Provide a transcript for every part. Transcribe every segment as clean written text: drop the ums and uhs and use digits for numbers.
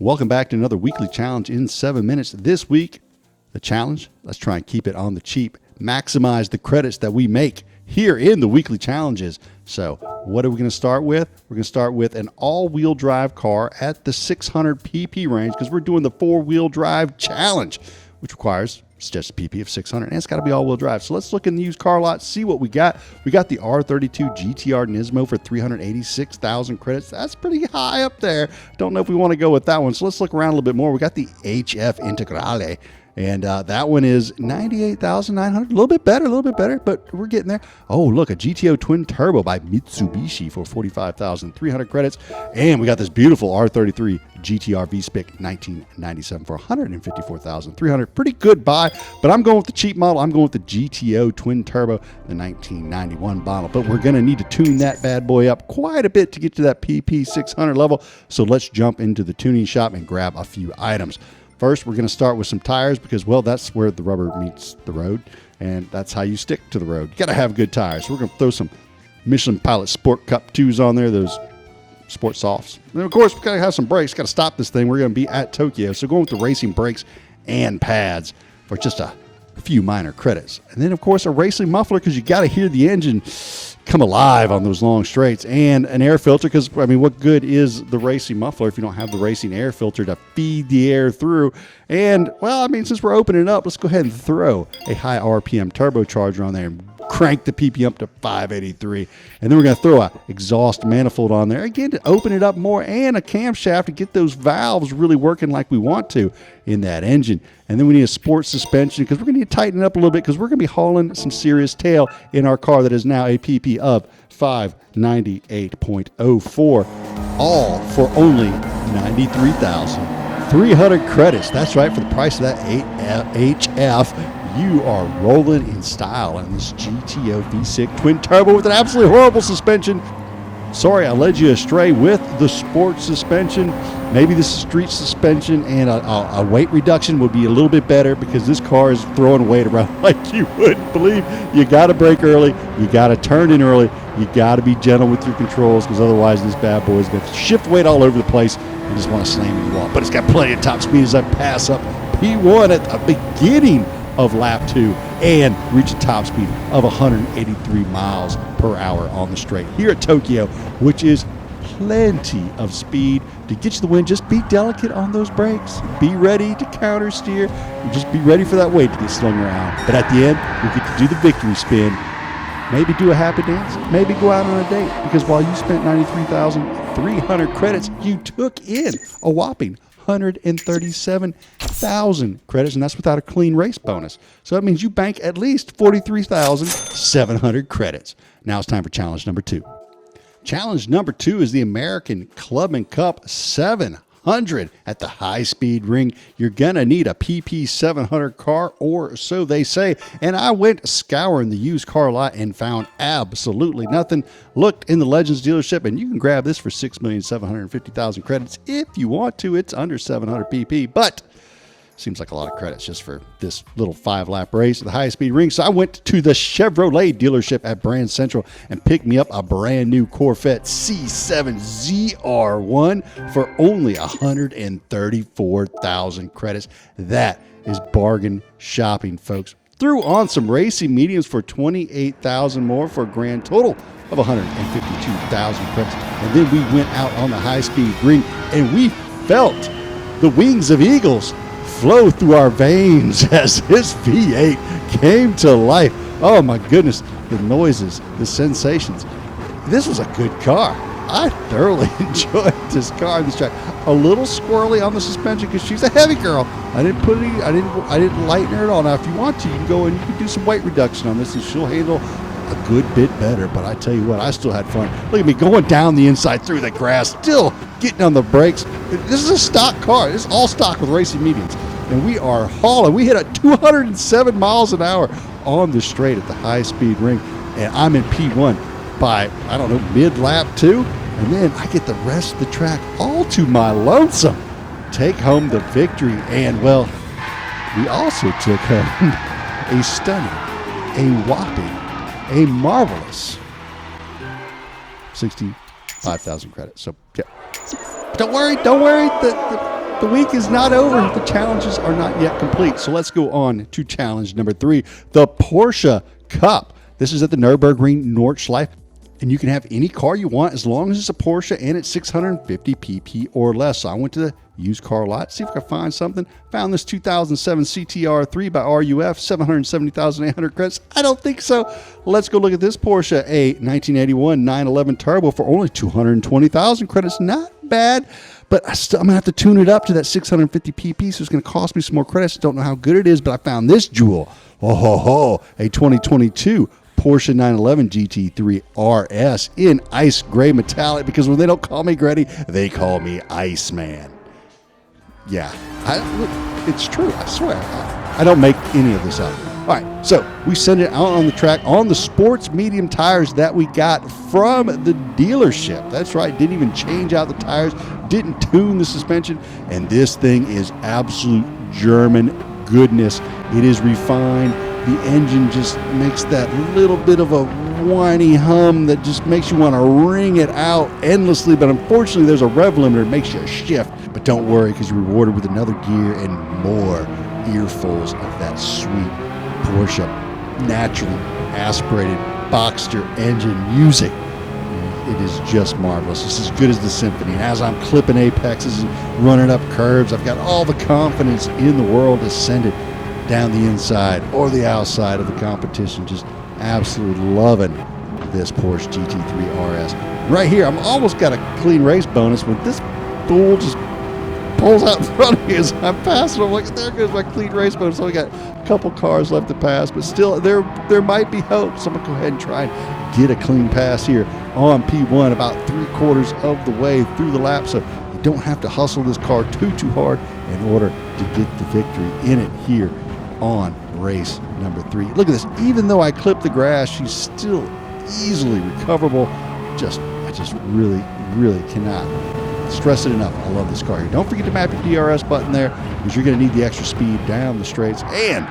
Welcome back to another weekly challenge in 7 minutes. This week, the challenge, let's try and keep it on the cheap, maximize the credits that we make here in the weekly challenges. So what are we going to start with? We're going to start with an all-wheel drive car at the 600 pp range because we're doing the four-wheel drive challenge, which requires just a PP of 600, and it's got to be all-wheel drive. So let's look in the used car lot, see what we got. We got the R32 GTR Nismo for 386,000 credits. That's pretty high up there. Don't know if we want to go with that one. So let's look around a little bit more. We got the HF Integrale, and that one is 98,900. A little bit better, but we're getting there. Oh, look, a GTO Twin Turbo by Mitsubishi for 45,300 credits. And we got this beautiful R33 GTR V-Spic 1997 for 154,300. Pretty good buy, but I'm going with the cheap model. I'm going with the GTO Twin Turbo, the 1991 model. But we're going to need to tune that bad boy up quite a bit to get to that PP 600 level. So let's jump into the tuning shop and grab a few items. First, we're going to start with some tires because, well, that's where the rubber meets the road, and that's how you stick to the road. You got to have good tires. So we're going to throw some Michelin Pilot Sport Cup 2s on there, those sport softs. And then, of course, we've got to have some brakes. Got to stop this thing. We're going to be at Tokyo, so going with the racing brakes and pads for just a few minor credits. And then, of course, a racing muffler because you got to hear the engine come alive on those long straights, and an air filter because, I mean, what good is the racing muffler if you don't have the racing air filter to feed the air through? And, well, I mean, since we're opening it up, let's go ahead and throw a high RPM turbocharger on there and crank the PP up to 583. And then we're going to throw a exhaust manifold on there again to open it up more, and a camshaft to get those valves really working like we want to in that engine. And then we need a sport suspension because we're going to need to tighten it up a little bit because we're going to be hauling some serious tail in our car that is now a PP of 598.04, all for only 93,300 credits. That's right, for the price of that HF. You are rolling in style on this GTO V6 Twin Turbo with an absolutely horrible suspension. Sorry, I led you astray with the sport suspension. Maybe this street suspension and a weight reduction would be a little bit better because this car is throwing weight around like you wouldn't believe. You got to brake early. You got to turn in early. You got to be gentle with your controls because otherwise this bad boy is going to shift weight all over the place and just want to slam you off. But it's got plenty of top speed as I pass up P1 at the beginning of lap 2 and reach a top speed of 183 miles per hour on the straight here at Tokyo, which is plenty of speed to get you the win. Just be delicate on those brakes. Be ready to counter steer. Just be ready for that weight to get slung around. But at the end, we get to do the victory spin. Maybe do a happy dance. Maybe go out on a date. Because while you spent 93,300 credits, you took in a whopping 137,000 credits, and that's without a clean race bonus. So that means you bank at least 43,700 credits. Now it's time for challenge number 2. Challenge number 2 is the American Clubman Cup 700 at the high-speed ring. You're going to need a PP 700 car, or so they say. And I went scouring the used car lot and found absolutely nothing. Looked in the Legends dealership, and you can grab this for 6,750,000 credits if you want to. It's under 700 PP, but seems like a lot of credits just for this little 5-lap race at the high-speed ring. So I went to the Chevrolet dealership at Brand Central and picked me up a brand new Corvette C7 ZR1 for only 134,000 credits. That is bargain shopping, folks. Threw on some racing mediums for 28,000 more for a grand total of 152,000 credits. And then we went out on the high-speed ring and we felt the wings of eagles flow through our veins as this V8 came to life. Oh my goodness, the noises, the sensations. This was a good car. I thoroughly enjoyed this car on this track. A little squirrely on the suspension because she's a heavy girl. I didn't lighten her at all. Now, if you want to, you can go and you can do some weight reduction on this, and she'll handle a good bit better. But I tell you what, I still had fun. Look at me going down the inside through the grass, still getting on the brakes. This is a stock car. This is all stock with racing mediums, and we are hauling. We hit a 207 miles an hour on the straight at the high-speed ring, and I'm in P1 by, I don't know, mid-lap 2, and then I get the rest of the track all to my lonesome. Take home the victory, and, well, we also took home a stunning, a whopping, a marvelous 65,000 credits. So, yeah. Don't worry. the week is not over. The challenges are not yet complete. So let's go on to challenge number 3, the Porsche Cup. This is at the Nurburgring Nordschiefe. And you can have any car you want as long as it's a Porsche and it's 650 pp or less. So I went to the used car lot, see if I could find something. Found this 2007 CTR3 by RUF, 770,800 credits. I don't think so. Let's go look at this Porsche, a 1981 911 Turbo for only 220,000 credits. Not bad, but I'm going to have to tune it up to that 650 pp, so it's going to cost me some more credits. Don't know how good it is, but I found this jewel. A 2022 Porsche 911 GT3 RS in ice gray metallic, because when they don't call me Gretty, they call me Iceman. Yeah, it's true. I swear. I don't make any of this up. All right, so we send it out on the track on the sports medium tires that we got from the dealership. That's right. Didn't even change out the tires. Didn't tune the suspension. And this thing is absolute German goodness. It is refined. The engine just makes that little bit of a whiny hum that just makes you want to wring it out endlessly. But unfortunately, there's a rev limiter that makes you shift. But don't worry, because you're rewarded with another gear and more earfuls of that sweet Porsche naturally aspirated Boxster engine music. It is just marvelous. It's as good as the Symphony. And as I'm clipping apexes and running up curves, I've got all the confidence in the world to send it down the inside or the outside of the competition. Just absolutely loving this Porsche GT3 RS. Right here, I'm almost got a clean race bonus when this fool just pulls out in front of me as I'm passing. I'm like, there goes my clean race bonus. So we got a couple cars left to pass, but still, there might be hope. So I'm gonna go ahead and try and get a clean pass here on P1, about 3/4 of the way through the lap. So you don't have to hustle this car too hard in order to get the victory in it here on race number 3. Look at this. Even though I clipped the grass, she's still easily recoverable. I just really cannot stress it enough. I love this car here. Don't forget to map your DRS button there, because you're going to need the extra speed down the straights. And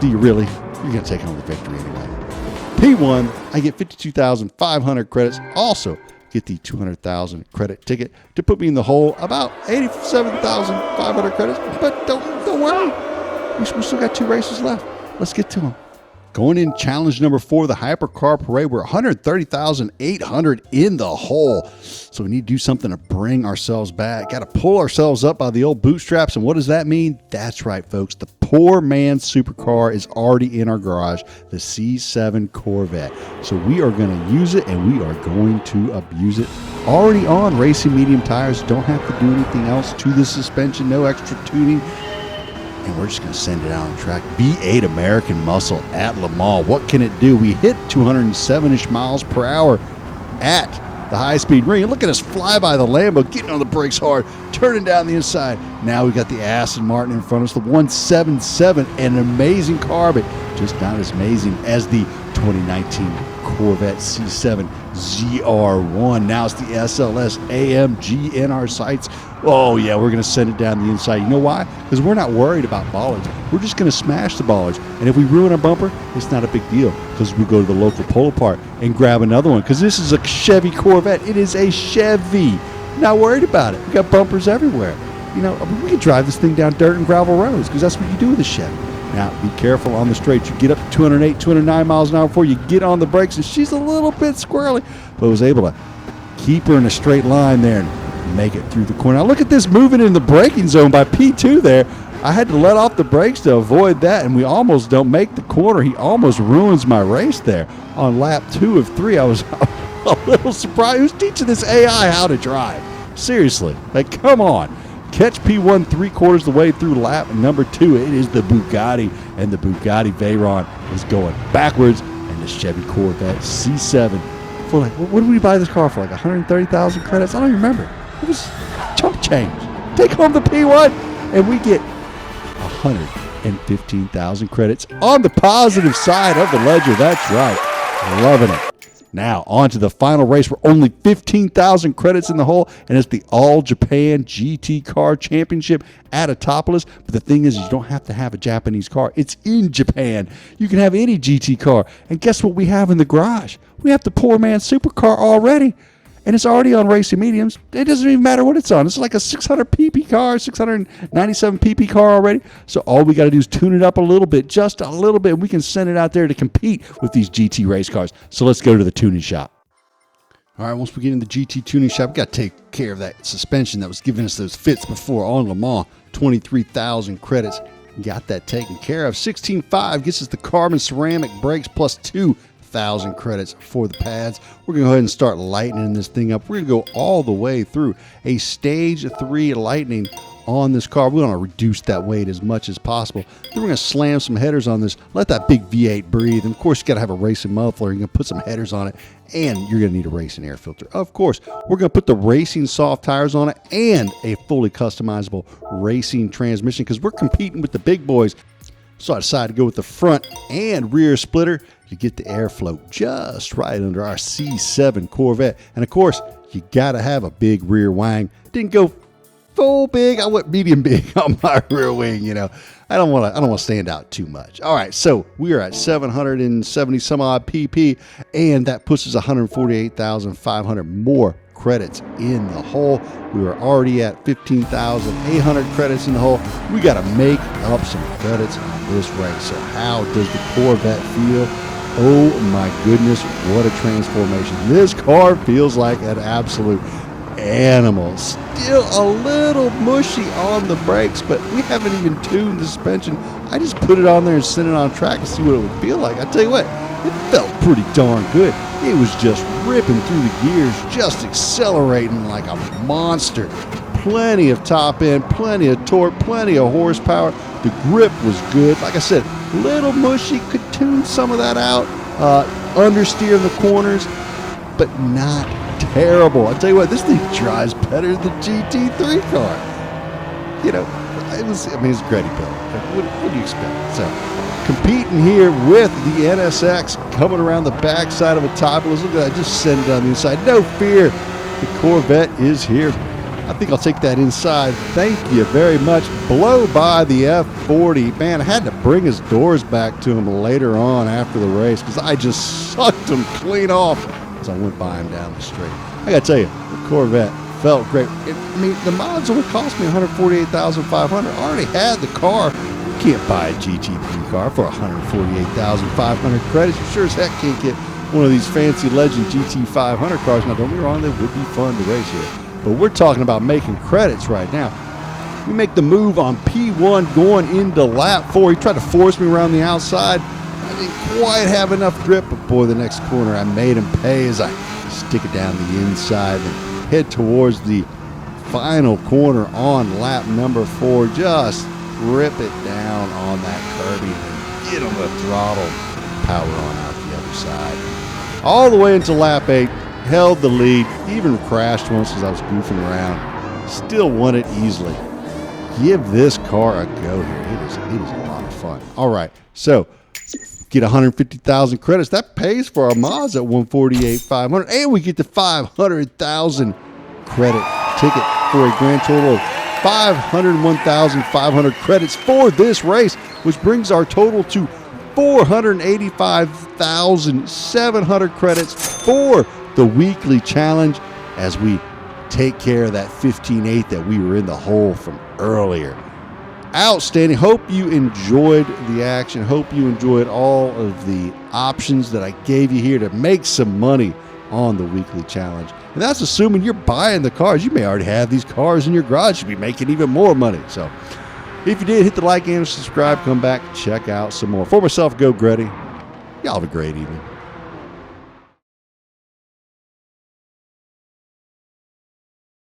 do you really? You're going to take home the victory anyway. P1, I get 52,500 credits. Also get the 200,000 credit ticket to put me in the hole, about 87,500 credits. But don't worry, we still got 2 races left. Let's get to them. Going in challenge number 4, the Hypercar Parade. We're 130,800 in the hole. So we need to do something to bring ourselves back. Got to pull ourselves up by the old bootstraps. And what does that mean? That's right, folks. The poor man's supercar is already in our garage, the C7 Corvette. So we are going to use it, and we are going to abuse it. Already on racing medium tires. Don't have to do anything else to the suspension. No extra tuning. And we're just going to send it out on track. V8 American Muscle at Le Mans. What can it do? We hit 207-ish miles per hour at the high-speed ring. Look at us fly by the Lambo, getting on the brakes hard, turning down the inside. Now we got the Aston Martin in front of us, the 177, an amazing car, but just not as amazing as the 2019 Corvette C7 ZR1. Now it's the SLS AMG in our sights. Oh, yeah, we're going to send it down the inside. You know why? Because we're not worried about bollards. We're just going to smash the bollards. And if we ruin a bumper, it's not a big deal, because we go to the local Polo Park and grab another one, because this is a Chevy Corvette. It is a Chevy. Not worried about it. We got bumpers everywhere. You know, we can drive this thing down dirt and gravel roads, because that's what you do with a Chevy. Now, be careful on the straights. You get up to 208, 209 miles an hour before you get on the brakes, and she's a little bit squirrely, but was able to keep her in a straight line there and make it through the corner. Now, look at this moving in the braking zone by P2 there. I had to let off the brakes to avoid that, and we almost don't make the corner. He almost ruins my race there on lap 2 of 3. I was a little surprised. Who's teaching this AI how to drive? Seriously, like, come on. Catch P1 3/4 the way through lap number 2. It is the Bugatti, and the Bugatti Veyron is going backwards, and the Chevy Corvette C7 for like, what did we buy this car for? Like 130,000 credits? I don't even remember. It was chump change. Take home the P1, and we get 115,000 credits on the positive side of the ledger. That's right. Loving it. Now, on to the final race. We're only 15,000 credits in the hole, and it's the All-Japan GT Car Championship at Autopolis. But the thing is, you don't have to have a Japanese car. It's in Japan. You can have any GT car. And guess what we have in the garage? We have the poor man's supercar already. and it's already on racing mediums. It doesn't even matter what it's on. It's like a 600 pp car, 697 pp car already. So all we got to do is tune it up a little bit, just a little bit, and we can send it out there to compete with these GT race cars. So let's go to the tuning shop. All right, once we get in the GT tuning shop, we got to take care of that suspension that was giving us those fits before on Le Mans. 23,000 credits. Got that taken care of. 16.5 gets us the carbon ceramic brakes plus 2,000 credits for the pads. We're going to go ahead and start lightening this thing up. We're going to go all the way through a stage 3 lightening on this car. We want to reduce that weight as much as possible. Then we're going to slam some headers on this. Let that big V8 breathe. And of course, you got to have a racing muffler. You're going to put some headers on it, and you're going to need a racing air filter. Of course, we're going to put the racing soft tires on it and a fully customizable racing transmission because we're competing with the big boys. So I decided to go with the front and rear splitter to get the airflow just right under our C7 Corvette. And of course, you got to have a big rear wang. Didn't go full big. I went medium big on my rear wing. You know, I don't want to stand out too much. All right, so we are at 770 some odd pp, and that puts us 148,500 more credits in the hole. We were already at 15,800 credits in the hole. We got to make up some credits on this race. So how does the Corvette feel? Oh my goodness, what a transformation. This car feels like an absolute animal. Still a little mushy on the brakes, but we haven't even tuned the suspension. I just put it on there and sent it on track to see what it would feel like. I tell you what, it felt pretty darn good. It was just ripping through the gears, just accelerating like a monster. Plenty of top end, plenty of torque, plenty of horsepower. The grip was good. Like I said, little mushy, could tune some of that out. Understeer in the corners, but not terrible. I'll tell you what, this thing drives better than the GT3 car. You know, it's a great build. What do you expect? So, competing here with the NSX, coming around the backside of a Titleist. Look at that, just send it on the inside. No fear, the Corvette is here. I think I'll take that inside. Thank you very much. Blow by the F40. Man, I had to bring his doors back to him later on after the race because I just sucked him clean off as I went by him down the straight. I got to tell you, the Corvette felt great. The mods only cost me $148,500. I already had the car. You can't buy a GT3 car for $148,500 credits. You sure as heck can't get one of these fancy Legend GT500 cars. Now, don't get me wrong, they would be fun to race here. But we're talking about making credits right now. We make the move on P1 going into lap 4. He tried to force me around the outside. I didn't quite have enough grip, but boy, the next corner I made him pay as I stick it down the inside and head towards the final corner on lap number 4. Just rip it down on that curbing and get on the throttle, power on out the other side. All the way into lap 8. Held the lead, even crashed once as I was goofing around. Still won it easily. Give this car a go here. It is a lot of fun. All right, so get 150,000 credits. That pays for our mods at 148,500, and we get the 500,000 credit ticket for a grand total of 501,500 credits for this race, which brings our total to 485,700 credits for the weekly challenge as we take care of that 15.8 that we were in the hole from earlier. Outstanding. Hope you enjoyed the action. Hope you enjoyed all of the options that I gave you here to make some money on the weekly challenge. And that's assuming you're buying the cars. You may already have these cars in your garage. You'd be making even more money. So if you did, hit the like and subscribe. Come back, check out some more. For myself, Go Gretty. Y'all have a great evening.